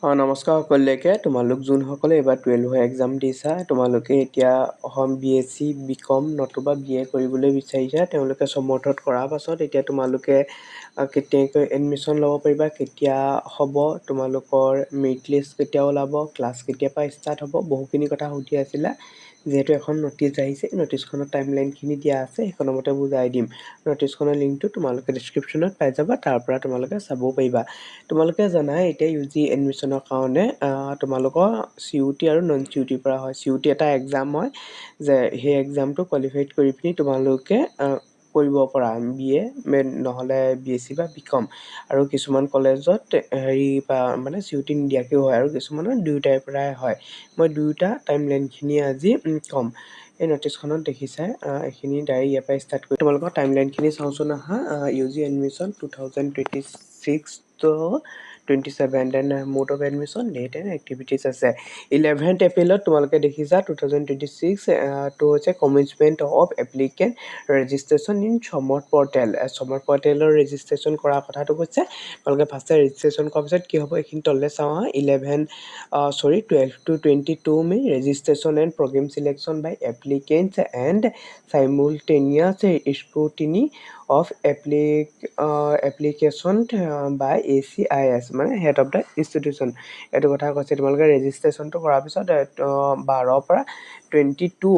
নমস্কাৰ সকলোকে। তোমালোক যোনসকলে এইবাৰ 12 এক্সাম দিছা, তোমালোকে এতিয়া BSc BCom নতুবা BA কৰিবলৈ বিচাৰিছা, তেওঁলোকে সমৰ্থত কৰাৰ পাছত এতিয়া তোমালোকে কেতিয়াকৈ এডমিশ্যন ল'ব পাৰিবা, কেতিয়া হ'ব, তোমালোকৰ মেৰিট লিষ্ট কেতিয়া ওলাব, ক্লাছ কেতিয়াৰ পৰা ষ্টাৰ্ট হ'ব, বহুখিনি কথা সুধি আছিলা। যিহেতু এখন নটিচ আহিছে, নটিচখনৰ টাইমলাইনখিনি দিয়া আছে, সেইখনৰ মতে বুজাই দিম। নটিচখনৰ লিংকটো তোমালোকে ডিছক্ৰিপশ্যনত পাই যাবা, তাৰ পৰা তোমালোকে চাবও পাৰিবা। তোমালোকে জানাই এতিয়া UG এডমিশ্যনৰ কাৰণে তোমালোকৰ CUT আৰু নন CUT পৰা হয়। CUT এটা এক্সাম হয় যে সেই এক্সামটো কোৱালিফাইড কৰি পিনি তোমালোকে কৰিব পৰা BA নহ'লে BSc বা BCom। আৰু কিছুমান কলেজত মানে CUT নিদিয়াকৈও হয়, আৰু কিছুমানৰ দুয়োটাৰ পৰাই হয়। মই দুয়োটা টাইমলাইনখিনি আজি ক'ম। এই নটিচখনত দেখিছাই, এইখিনি ডাইৰেক্ট ইয়াৰ পৰা ষ্টাৰ্ট কৰি তোমালোকৰ টাইমলাইনখিনি চাওঁচোন আহা। UG admission 2026 to 27, then mode of admission, date and activities আছে। 11 এপ্ৰিলত তোমালোকে দেখিছা 2026 টো হৈছে commencement of applicant registration in Samarth portal. Samarth পৰ্টেলৰ ৰেজিষ্ট্ৰেশ্যন কৰাৰ কথাটো কৈছে। তোমালোকে ফাৰ্ষ্টে ৰেজিষ্ট্ৰেশ্যন কৰাৰ পিছত কি হ'ব এইখিনি তললৈ চাওঁ আহা। 12 to 22 May registration and program selection by applicants and simultaneous scrutiny of application by ACIS, মানে হেড অফ দ্য ইনষ্টিটিউশ্যন। এইটো কথা কৈছে। তোমালোকে ৰেজিষ্ট্ৰেশ্যনটো কৰাৰ পিছত 12 পৰা 22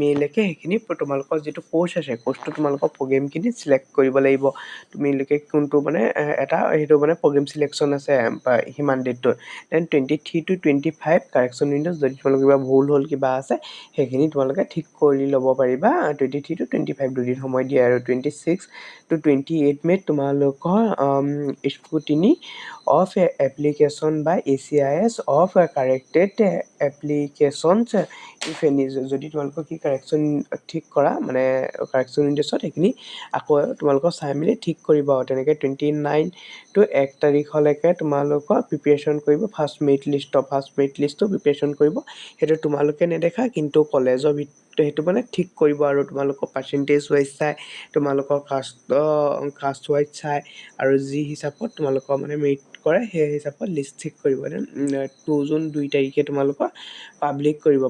মেলৈকে সেইখিনি তোমালোকৰ যিটো কোৰ্চ আছে, কোৰ্চটো তোমালোকৰ প্ৰগ্ৰেমখিনি চিলেক্ট কৰিব লাগিব। তোমালোকে কোনটো মানে সেইটো মানে প্ৰগ্ৰেম চিলেকশ্যন আছে সিমান ডেটটোত। দেন 23 to 25 কাৰেকশ্যন উইণ্ড'জ, যদি তোমালোকৰ কিবা ভুল হ'ল কিবা আছে সেইখিনি তোমালোকে ঠিক কৰি ল'ব পাৰিবা। 23 to 25 দুদিন সময় দিয়ে। আৰু 26 to 28 মে'ত তোমালোকৰ scrutiny of application by ACIS of corrected applications if any, যদি তোমালোকৰ কি কাৰেকশ্যন ঠিক কৰা মানে কাৰেকশ্যন উইণ্ড'ছত সেইখিনি আকৌ তোমালোকৰ চাই মেলি ঠিক কৰিব। আৰু তেনেকৈ 29 to 1 তাৰিখলৈকে তোমালোকৰ প্ৰিপেৰেশ্যন কৰিব ফাৰ্ষ্ট মেৰিট লিষ্টটো প্ৰিপেৰেশ্যন কৰিব। সেইটো তোমালোকে নেদেখা, কিন্তু কলেজৰ সেইটো মানে ঠিক কৰিব। আৰু তোমালোকৰ পাৰ্চেণ্টেজ ৱাইজ চাই, তোমালোকৰ কাষ্ট ৱাইজ চাই, আৰু যি হিচাপত তোমালোকৰ মানে মেৰিট কৰে সেই হিচাপত লিষ্ট ঠিক কৰিব। দেন 2 জুন 2 তাৰিখে তোমালোকৰ পাব্লিক কৰিব।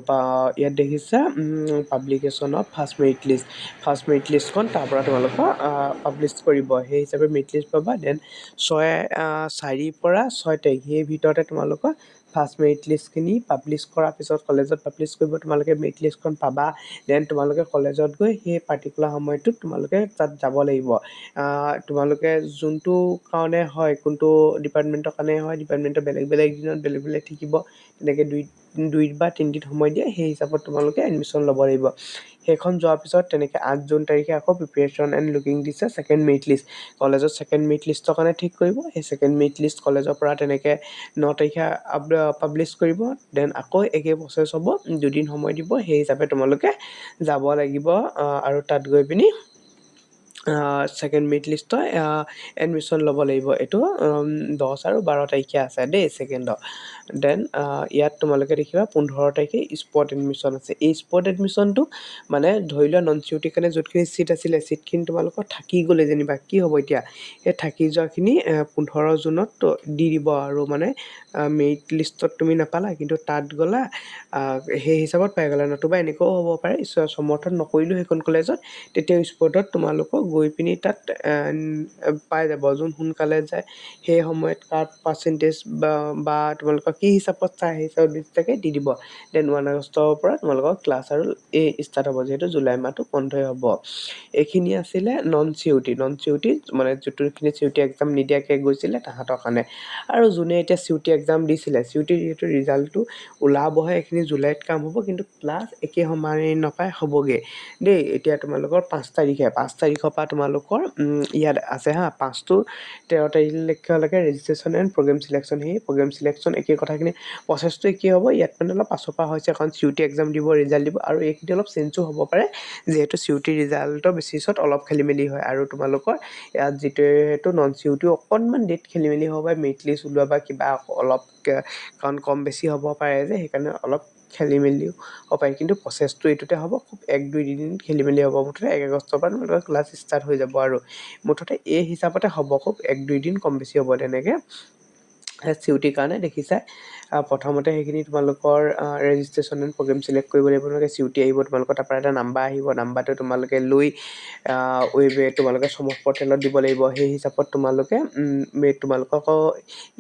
ইয়াত দেখিছা পাব্লিকেশ্যন অফ ফাৰ্ষ্ট মেৰিট লিষ্টখন তাৰ পৰা তোমালোকৰ পাব্লিছ কৰিব। সেই হিচাপে মেৰিট লিষ্ট পাবা। দেন 4 পৰা 6 তাৰিখ সেই ভিতৰতে তোমালোকৰ ফাৰ্ষ্ট মেৰিট লিষ্টখিনি পাব্লিছ কৰাৰ পিছত কলেজত পাব্লিছ কৰিব, তোমালোকে মেৰিট লিষ্টখন পাবা। দেন তোমালোকে কলেজত গৈ সেই পাৰ্টিকুলাৰ সময়টোত তোমালোকে তাত যাব লাগিব। তোমালোকে যোনটো কাৰণে হয়, কোনটো ডিপাৰ্টমেণ্টৰ কাৰণে হয়, ডিপাৰ্টমেণ্টৰ বেলেগ দিনত বেলেগ থাকিব। তেনেকৈ 2 বা 3 দিন সময় দিয়ে, সেই হিচাপত তোমালোকে এডমিশ্যন ল'ব লাগিব। সেইখন যোৱাৰ পিছত তেনেকৈ 8 জুন তাৰিখে আকৌ প্ৰিপেৰেশ্যন এণ্ড লুকিং দিছে ছেকেণ্ড মেৰিট লিষ্ট। কলেজত ছেকেণ্ড মেৰিট লিষ্টৰ কাৰণে ঠিক কৰিব। সেই ছেকেণ্ড মেৰিট লিষ্ট কলেজৰ পৰা তেনেকৈ 9 তাৰিখে পাব্লিছ কৰিব। দেন আকৌ একেই প্ৰচেছ হ'ব, 2 দিন সময় দিব। সেই হিচাপে তোমালোকে যাব লাগিব। আৰু তাত গৈ পিনি ছেকেণ্ড মেৰিট লিষ্টৰ এডমিশ্যন ল'ব লাগিব। এইটো 10 আৰু 12 তাৰিখে আছে দেই ছেকেণ্ডৰ। দেন ইয়াত তোমালোকে দেখিবা 15 তাৰিখে স্পট এডমিশ্যন আছে। এই স্পট এডমিশ্যনটো মানে ধৰি লোৱা নন CUT কাৰণে য'তখিনি ছিট আছিলে, ছিটখিনি তোমালোকৰ থাকি গ'লে যেনিবা কি হ'ব এতিয়া, সেই থাকি যোৱাখিনি 15 জুনত দি দিব। আৰু মানে মেৰিট লিষ্টত তুমি নাপালা, কিন্তু তাত গ'লা সেই হিচাপত পাই গ'লা। নতুবা এনেকুৱাও হ'ব পাৰে সমৰ্থন নকৰিলোঁ সেইখন কলেজত, তেতিয়া স্পটত তোমালোকক গৈ পিনি তাত পাই যাব। যোন সোনকালে যায় সেই সময়ত কাৰ পাৰ্চেণ্টেজ বা তোমালোকৰ কি হিচাপত চাই সেই হিচাপত দি দিব। দেন 1 আগষ্টৰ পৰা তোমালোকৰ ক্লাছ আৰু ষ্টাৰ্ট হ'ব, যিহেতু জুলাই মাহটো বন্ধই হ'ব। এইখিনি আছিলে নন CUT মানে যোনখিনি CUT এক্সাম নিদিয়াকৈ গৈছিলে তাহাঁতৰ কাৰণে। আৰু যোনে এতিয়া CUT এক্সাম দিছিলে, CUT যিহেতু ৰিজাল্টটো ওলাবহে, এইখিনি জুলাইত কাম হ'ব, কিন্তু ক্লাছ একে সমানে নাপায় হ'বগৈ দেই। এতিয়া তোমালোকৰ 5 তাৰিখৰ পৰা তোমালোকৰ ইয়াত আছে 5 to 13 তাৰিখলৈকে ৰেজিষ্ট্ৰেশ্যন এণ্ড প্ৰগ্ৰেম চিলেকশ্যন। সেই প্ৰগ্ৰেম চিলেকশ্যন একেই কথাখিনি প্ৰচেছটো একেই হ'ব। ইয়াত মানে অলপ পাছৰ পৰা হৈছে, এখন CUT এক্সাম দিব, ৰিজাল্ট দিব, আৰু এইখিনি অলপ চেঞ্জো হ'ব পাৰে, যিহেতু CUT ৰিজাল্টৰ বেচিছত অলপ খেলিমেলি হয়। আৰু তোমালোকৰ ইয়াত যিটো নন CUT অকণমান ডেট খেলিমেলি হ'ব পাৰে, মেৰিট লিষ্ট ওলোৱা বা কিবা অলপ কাৰণ কম বেছি হ'ব পাৰে যে, সেইকাৰণে অলপ খেলিমেলিও হ'ব পাৰে। কিন্তু প্ৰচেছটো এইটোতে হ'ব, খুব 1-2 দিন খেলিমেলি হ'ব। মুঠতে 1 আগষ্টৰ পৰা তোমালোকৰ ক্লাছ ষ্টাৰ্ট হৈ যাব। আৰু মুঠতে এই হিচাপতে হ'ব, খুব 1-2 দিন কম বেছি হ'ব তেনেকৈ। চিউটিৰ কাৰণে দেখিছা প্ৰথমতে সেইখিনি তোমালোকৰ ৰেজিষ্ট্ৰেশ্যন এণ্ড প্ৰগ্ৰেম চিলেক্ট কৰিব লাগিব। তোমালোকে চিউটি আহিব, তোমালোকৰ তাৰপৰা এটা নাম্বাৰ আহিব, নাম্বাৰটো তোমালোকে লৈ তোমালোকে চমক পৰ্টেলত দিব লাগিব। সেই হিচাপত তোমালোকে তোমালোকক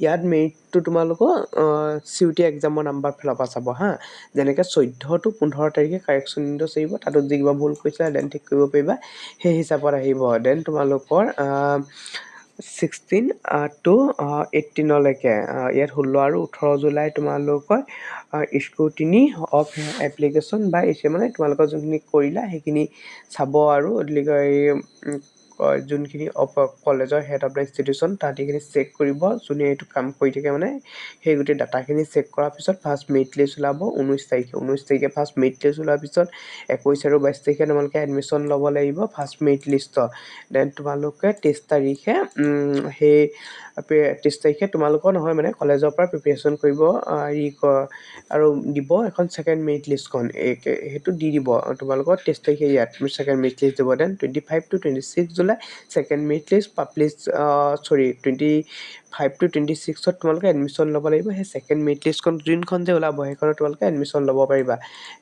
ইয়াত মেৰিটটো তোমালোকৰ চিউটি এক্সামৰ নাম্বাৰ ফালৰ পৰা চাব হা। যেনেকৈ 14 to 15 তাৰিখে কাৰেকশ্যন উইণ্ড'জ আহিব, তাতো যি কিবা ভুল কৰিছা দেন ঠিক কৰিব পাৰিবা, সেই হিচাপত আহিব। দেন তোমালোকৰ 16 to 18লৈকে ইয়াত 16 আৰু 18 জুলাই তোমালোকৰ স্ক্ৰুটিনি অফ এপ্লিকেশ্যন বা মানে তোমালোকৰ যোনখিনি কৰিলা সেইখিনি চাব আৰু যোনখিনি কলেজৰ হেড অফ দ্য ইনষ্টিটিউশ্যন তাত এইখিনি চেক কৰিব। যোনে এইটো কাম কৰি থাকে মানে সেই গোটেই ডাটাখিনি চেক কৰাৰ পিছত ফাৰ্ষ্ট মেৰিট লিষ্ট ওলাব 19 তাৰিখে ফাৰ্ষ্ট মেৰিট লিষ্ট ওলোৱাৰ পিছত 21 আৰু 22 তাৰিখে তোমালোকে এডমিশ্যন ল'ব লাগিব ফাৰ্ষ্ট মেৰিট লিষ্টত। দেন তোমালোকে 23 তাৰিখে সেই 23 তাৰিখে তোমালোকৰ নহয় মানে কলেজৰ পৰা প্ৰিপেৰেশ্যন কৰিব আৰু দিব এখন ছেকেণ্ড মেৰিট লিষ্টখন সেইটো দি দিব তোমালোকৰ 23 তাৰিখে ইয়াত ছেকেণ্ড মেৰিট লিষ্ট দিব। Then 25 to 26 July second merit list 25 to 26ত তোমালোকে এডমিশ্যন ল'ব লাগিব। সেই ছেকেণ্ড মেৰিট লিষ্টখন যোনখন যে ওলাব সেইখনত তোমালোকে এডমিশ্যন ল'ব পাৰিবা।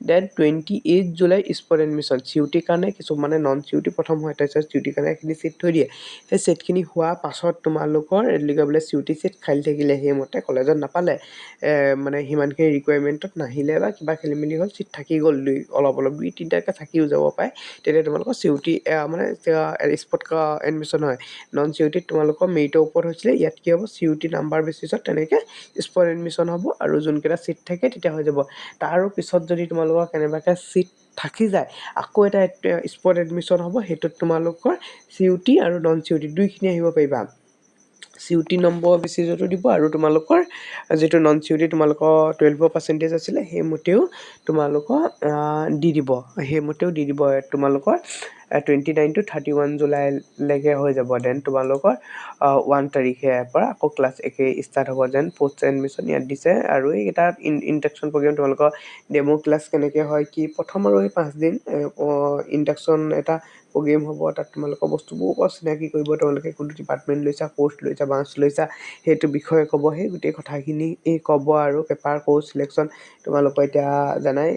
দেন 28 জুলাই স্পট এডমিশ্যন চিউটিৰ কাৰণে কিছুমানে নন চিউটি প্ৰথম হয়, তাৰপিছত চিউটিৰ কাৰণে এইখিনি ছিট থৈ দিয়ে। সেই ছিটখিনি হোৱাৰ পাছত তোমালোকৰ বোলে চিউটি ছিট খালী থাকিলে সেইমতে কলেজত নাপালে মানে সিমানখিনি ৰিকুৱাৰমেণ্টত নাহিলে বা কিবা খেলি মেলি হ'ল, ছিট থাকি গ'ল অলপ 2-3টাকৈ থাকিও যাব পাৰে, তেতিয়া তোমালোকৰ চিউটি মানে স্পট এডমিশ্যন হয়। নন চিউটিত তোমালোকৰ মেৰিটৰ ওপৰত হৈছিলে, ইয়াত কি হ'ব চিউটি নাম্বাৰ বেচিছত তেনেকৈ স্পট এডমিশ্যন হ'ব আৰু যোনকেইটা ছিট থাকে তেতিয়া হৈ যাব। তাৰ পিছত যদি তোমালোকৰ কেনেবাকৈ ছিট থাকি যায় আকৌ এটা স্পট এডমিশ্যন হ'ব, সেইটোত তোমালোকৰ চিউটি আৰু নন চিউটি দুইখিনি আহিব পাৰিবা। চিউটি নম্বৰ বেচিছতো দিব আৰু তোমালোকৰ যিটো নন চিউটি তোমালোকৰ 12% আছিলে সেইমতেও তোমালোকৰ সেইমতেও দি দিব তোমালোকৰ 29 to 31 জুলাইলৈকে হৈ যাব। দেন তোমালোকৰ 1 তাৰিখে পৰা আকৌ ক্লাছ একে ষ্টাৰ্ট হ'ব। যেন পষ্ট এডমিশ্যন ইয়াত দিছে আৰু এইকেইটা ইণ্ডাকশ্যন প্ৰগ্ৰেম তোমালোকৰ ডেমো ক্লাছ কেনেকৈ হয় কি প্ৰথম আৰু এই 5 দিন ইণ্ডাকশ্যন এটা প্ৰগ্ৰেম হ'ব, তাত তোমালোকৰ বস্তুবোৰ ওপৰত চিনাকি কৰিব, তোমালোকে কোনটো ডিপাৰ্টমেণ্ট লৈছা, ক'ৰ্চ লৈছা, ব্ৰাঞ্চ লৈছা সেইটো বিষয়ে ক'ব, সেই গোটেই কথাখিনি ক'ব আৰু পেপাৰ ক'ৰ্চ চিলেকশ্যন তোমালোকৰ এতিয়া জানাই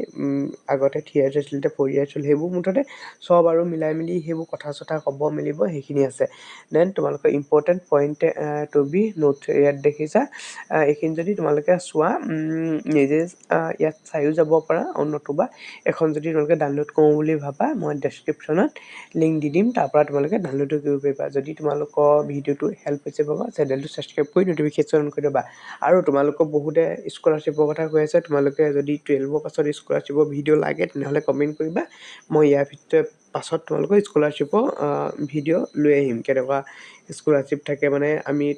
আগতে 3 years আছিল এতিয়া 4 years হ'ল, সেইবোৰ মুঠতে চব আৰু মিলাই মেলি সেইবোৰ কথা চথা ক'ব মেলিব সেইখিনি আছে। দেন তোমালোকৰ important point to be note ইয়াত দেখিছা, এইখিনি যদি তোমালোকে চোৱা নিজে ইয়াত চায়ো যাব পাৰা নতুবা এখন যদি তোমালোকে ডাউনলোড কৰোঁ বুলি ভাবা মই ডেছক্ৰিপশ্যনত লিংক দি দিম, তাৰ পৰা তোমালোকে ডাউনলোডো কৰিব পাৰিবা। যদি তোমালোকৰ ভিডিঅ'টো হেল্প হৈছে পাবা চেনেলটো ছাবস্ক্ৰাইব কৰি ন'টিফিকেশ্যন অন কৰি দিবা। আৰু তোমালোকক বহুতে স্কলাৰশ্বিপৰ কথা কৈ আছে, তোমালোকে যদি 12ৰ পাছত স্কলাৰশ্বিপৰ ভিডিঅ' লাগে তেনেহ'লে কমেণ্ট কৰিবা, মই ইয়াৰ পাছত তোমালোকৰ স্কলাৰশ্বিপৰ ভিডিঅ' লৈ আহিম। কেনেকুৱা স্কলাৰশ্বিপ থাকে মানে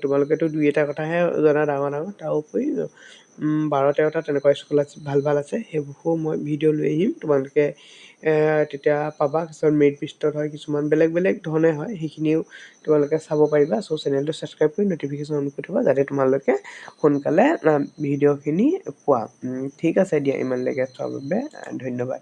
তোমালোকেতো 2-এটা কথাহে জনা ডাঙৰ তাৰ উপৰি 12-13টা তেনেকুৱা স্কলাৰশ্বিপ ভাল আছে, সেইবোৰো মই ভিডিঅ' লৈ আহিম, তোমালোকে তেতিয়া পাবা। কিছুমান মেৰিট লিষ্টত হয়, কিছুমান বেলেগ ধৰণে হয়, সেইখিনিও তোমালোকে চাব পাৰিবা। চ' চেনেলটো ছাবস্ক্ৰাইব কৰি ন'টিফিকেশ্যন অন কৰি থ'বা যাতে তোমালোকে সোনকালে ভিডিঅ'খিনি পোৱা। ঠিক আছে দিয়া, ইমানলৈকে চোৱাৰ বাবে ধন্যবাদ।